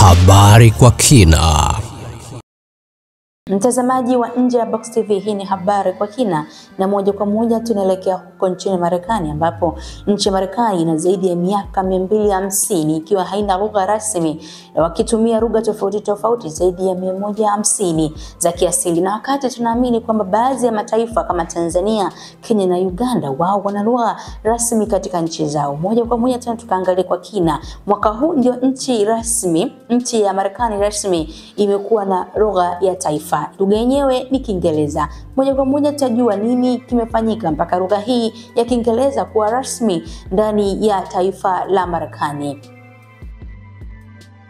Habari kwa kina. Mtazamaji wa Nje ya Box TV, hii ni habari kwa kina, na moja kwa moja tunaelekea huko nchini Marekani, ambapo nchi ya Marekani ina zaidi ya miaka 250 ikiwa haina lugha rasmi, na wakitumia lugha tofauti tofauti zaidi ya 150 za kiasili. Na wakati tunaamini kwamba baadhi ya mataifa kama Tanzania, Kenya na Uganda wao wana lugha rasmi katika nchi zao, moja kwa moja tena tukaangalia kwa kina. Mwaka huu ndio nchi ya Marekani rasmi imekuwa na lugha ya taifa. Lugha yenyewe ni Kiingereza. Moja kwa moja tutajua nini kimefanyika mpaka lugha hii ya Kiingereza kuwa rasmi ndani ya taifa la Marekani.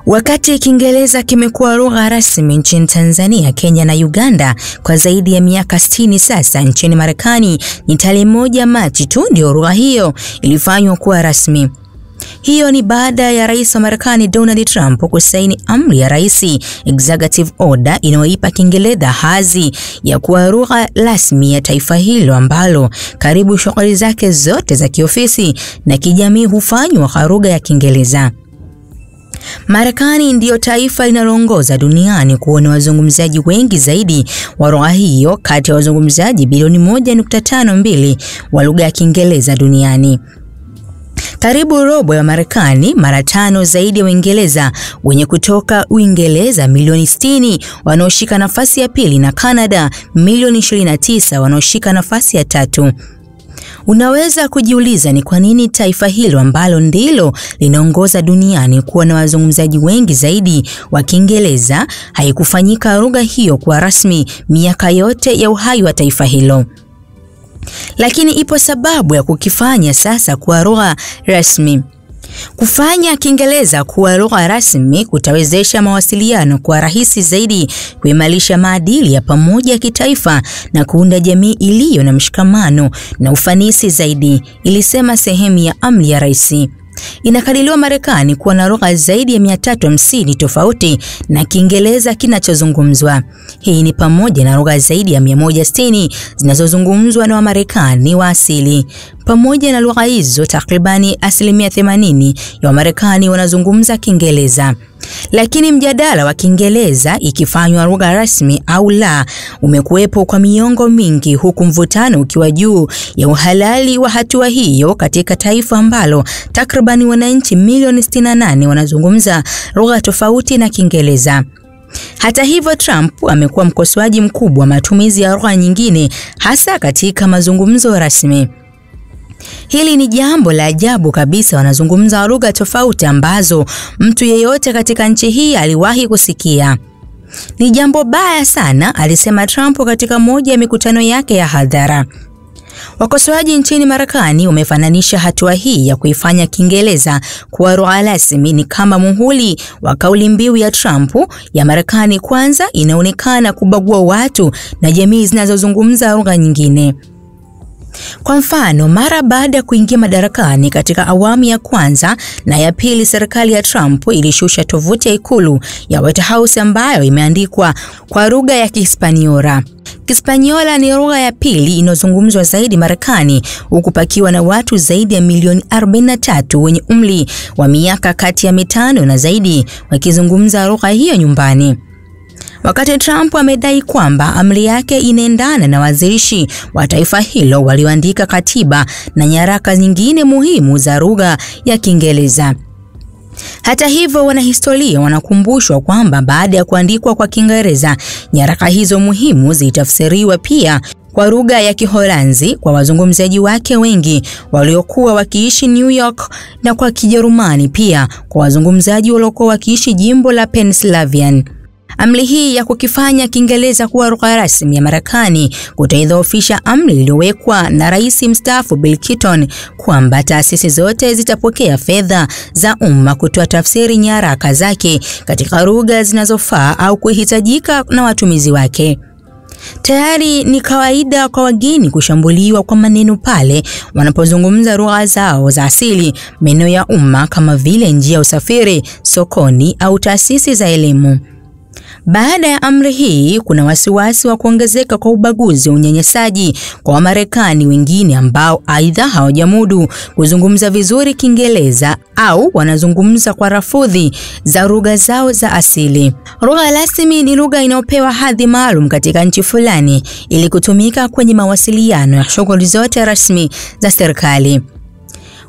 Wakati Kiingereza kimekuwa lugha rasmi nchini Tanzania, Kenya na Uganda kwa zaidi ya miaka 60 sasa, nchini Marekani ni tarehe 1 Machi tu ndio lugha hiyo ilifanywa kuwa rasmi. Hiyo ni baada ya Rais wa Marekani Donald Trump kusaini amri ya Rais Executive Order inayoipa Kiingereza hadhi ya kuwa lugha rasmi ya taifa hilo, ambalo karibu shughuli zake zote za kiofisi na kijamii hufanywa kwa lugha ya Kiingereza. Marekani ndiyo taifa linaloongoza duniani kuwa na wazungumzaji wengi zaidi wa lugha hiyo, kati ya wazungumzaji bilioni 1.52 wa lugha ya Kiingereza duniani. Karibu robo ya Marekani, mara 5 zaidi ya Uingereza, wenye kutoka Uingereza milioni 60 wanaoshika nafasi ya pili, na Canada milioni 29 wanaoshika nafasi ya 3. Unaweza kujiuliza ni kwa nini taifa hilo ambalo ndilo linaongoza duniani kuwa na wazungumzaji wengi zaidi wa Kiingereza haikufanyika lugha hiyo kuwa rasmi miaka yote ya uhai wa taifa hilo. Lakini ipo sababu ya kukifanya sasa kuwa lugha rasmi. Kufanya Kiingereza kuwa lugha rasmi kutawezesha mawasiliano kuwa rahisi zaidi, kuimarisha maadili ya pamoja ya kitaifa na kuunda jamii iliyo na mshikamano na ufanisi zaidi, ilisema sehemu ya amri ya rais. Inakadiriwa Marekani kuwa na lugha zaidi ya 350 tofauti na Kiingereza kinachozungumzwa. Hii ni pamoja na lugha zaidi ya 160 zinazozungumzwa na Wamarekani wa asili. Pamoja na lugha hizo, takribani 80% ya Wamarekani wanazungumza Kiingereza. Lakini mjadala wa Kiingereza ikifanywa lugha rasmi au la umekuwepo kwa miongo mingi, huku mvutano ukiwa juu ya uhalali wa hatua hiyo katika taifa ambalo takribani wananchi milioni 68 wanazungumza lugha tofauti na Kiingereza. Hata hivyo, Trump amekuwa mkosoaji mkubwa wa matumizi ya lugha nyingine, hasa katika mazungumzo rasmi. Hili ni jambo la ajabu kabisa, wanazungumza lugha tofauti ambazo mtu yeyote katika nchi hii aliwahi kusikia. Ni jambo baya sana, alisema Trump katika moja ya mikutano yake ya hadhara. Wakosoaji nchini Marekani wamefananisha hatua hii ya kuifanya Kiingereza kuwa lugha rasmi ni kama muhuri wa kauli mbiu ya Trump ya Marekani kwanza, inaonekana kubagua watu na jamii zinazozungumza lugha nyingine. Kwa mfano, mara baada ya kuingia madarakani katika awamu ya kwanza na ya pili, serikali ya Trump ilishusha tovuti ya ikulu ya White House ambayo imeandikwa kwa lugha ya Kihispaniola. Kihispaniola ni lugha ya pili inayozungumzwa zaidi Marekani, huku pakiwa na watu zaidi ya milioni 43 wenye umri wa miaka kati ya 5 na zaidi wakizungumza lugha hiyo nyumbani. Wakati Trump amedai kwamba amri yake inaendana na wazirishi wa taifa hilo walioandika katiba na nyaraka nyingine muhimu za lugha ya Kiingereza. Hata hivyo, wanahistoria wanakumbushwa kwamba baada ya kuandikwa kwa Kiingereza, nyaraka hizo muhimu zilitafsiriwa pia kwa lugha ya Kiholanzi kwa wazungumzaji wake wengi waliokuwa wakiishi New York, na kwa Kijerumani pia kwa wazungumzaji waliokuwa wakiishi jimbo la Pennsylvania. Amri hii ya kukifanya Kiingereza kuwa lugha rasmi ya Marekani kutaidhoofisha amri iliyowekwa na Rais mstaafu Bill Clinton kwamba taasisi zote zitapokea fedha za umma kutoa tafsiri nyaraka zake katika lugha zinazofaa au kuhitajika na watumizi wake. Tayari ni kawaida kwa wageni kushambuliwa kwa maneno pale wanapozungumza lugha zao za asili maeneo ya umma, kama vile njia ya usafiri, sokoni au taasisi za elimu. Baada ya amri hii, kuna wasiwasi wa kuongezeka kwa ubaguzi wa unyanyasaji kwa Wamarekani wengine ambao aidha hawajamudu kuzungumza vizuri Kiingereza au wanazungumza kwa rafudhi za lugha zao za asili. Lugha rasmi ni lugha inayopewa hadhi maalum katika nchi fulani ili kutumika kwenye mawasiliano ya shughuli zote rasmi za serikali.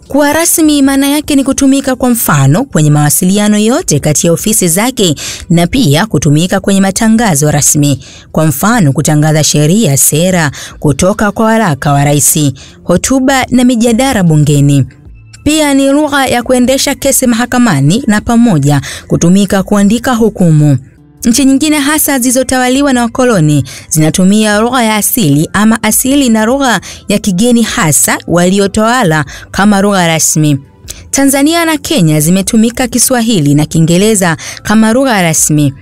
Kuwa rasmi maana yake ni kutumika kwa mfano kwenye mawasiliano yote kati ya ofisi zake na pia kutumika kwenye matangazo rasmi. Kwa mfano kutangaza sheria, sera, kutoka kwa waraka wa rais, hotuba na mijadala bungeni. Pia ni lugha ya kuendesha kesi mahakamani na pamoja kutumika kuandika hukumu. Nchi nyingine hasa zilizotawaliwa na wakoloni zinatumia lugha ya asili ama asili na lugha ya kigeni hasa waliotawala kama lugha rasmi. Tanzania na Kenya zimetumika Kiswahili na Kiingereza kama lugha rasmi.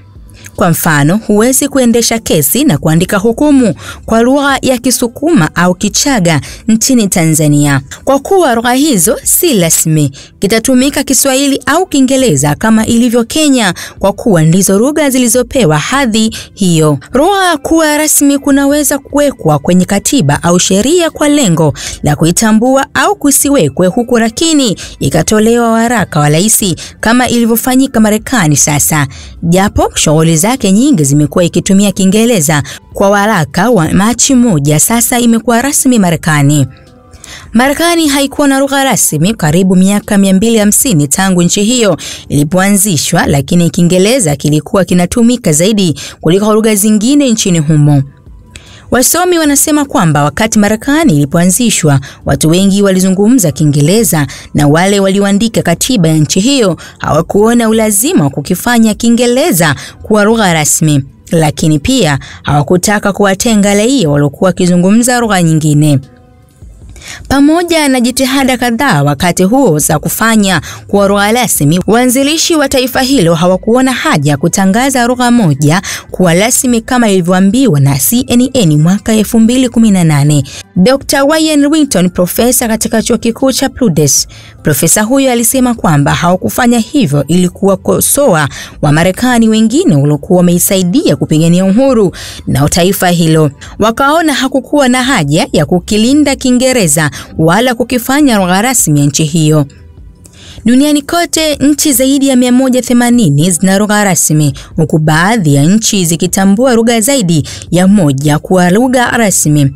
Kwa mfano, huwezi kuendesha kesi na kuandika hukumu kwa lugha ya Kisukuma au Kichaga nchini Tanzania. Kwa kuwa lugha hizo si rasmi, kitatumika Kiswahili au Kiingereza kama ilivyo Kenya kwa kuwa ndizo lugha zilizopewa hadhi hiyo. Lugha kuwa rasmi kunaweza kuwekwa kwenye katiba au sheria kwa lengo la kuitambua au kusiwekwe huku, lakini ikatolewa waraka wa rais kama ilivyofanyika Marekani sasa. Japo shughuli zake nyingi zimekuwa ikitumia Kiingereza, kwa waraka wa Machi 1 sasa imekuwa rasmi Marekani. Marekani haikuwa na lugha rasmi karibu miaka 250 tangu nchi hiyo ilipoanzishwa, lakini Kiingereza kilikuwa kinatumika zaidi kuliko lugha zingine nchini humo. Wasomi wanasema kwamba wakati Marekani ilipoanzishwa, watu wengi walizungumza Kiingereza na wale walioandika katiba ya nchi hiyo hawakuona ulazima wa kukifanya Kiingereza kuwa lugha rasmi, lakini pia hawakutaka kuwatenga raia waliokuwa wakizungumza lugha nyingine. Pamoja na jitihada kadhaa wakati huo za kufanya kuwa lugha rasmi, waanzilishi wa taifa hilo hawakuona haja ya kutangaza lugha moja kuwa rasmi kama ilivyoambiwa na CNN mwaka 2018. Dr. Wayne Winton, profesa katika chuo kikuu cha Purdue, profesa huyo alisema kwamba hawakufanya hivyo ili kuwakosoa wa Marekani wengine waliokuwa wameisaidia kupigania uhuru na taifa hilo. Wakaona hakukuwa na haja ya kukilinda Kiingereza wala kukifanya lugha rasmi ya nchi hiyo. Duniani kote nchi zaidi ya 180 zina lugha rasmi, huku baadhi ya nchi zikitambua lugha zaidi ya moja kuwa lugha rasmi.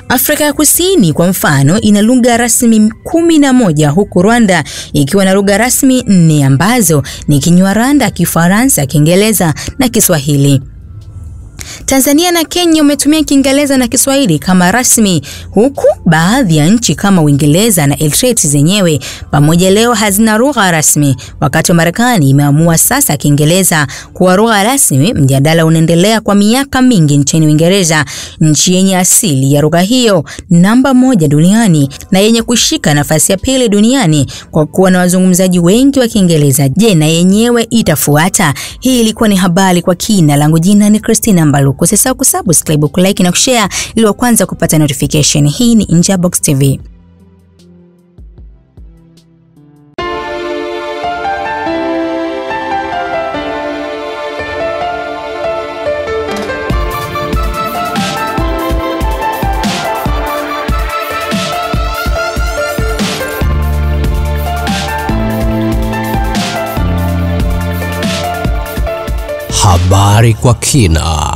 Afrika ya Kusini kwa mfano ina lugha rasmi 11, huku Rwanda ikiwa na lugha rasmi 4 ambazo ni Kinyarwanda, Kifaransa, Kiingereza na Kiswahili. Tanzania na Kenya umetumia Kiingereza na Kiswahili kama rasmi, huku baadhi ya nchi kama Uingereza na Eritrea zenyewe pamoja leo hazina lugha rasmi. Wakati wa Marekani imeamua sasa Kiingereza kuwa lugha rasmi, mjadala unaendelea kwa miaka mingi nchini Uingereza, nchi yenye asili ya lugha hiyo namba 1 duniani na yenye kushika nafasi ya 2 duniani kwa kuwa na wazungumzaji wengi wa Kiingereza. Je, na yenyewe itafuata? Hii ilikuwa ni habari kwa kina. Langu jina ni Christina Mbaluku. Usisahau kusubscribe, kulike na kushare ili kwanza kupata notification. Hii ni Njabox TV. Habari kwa kina.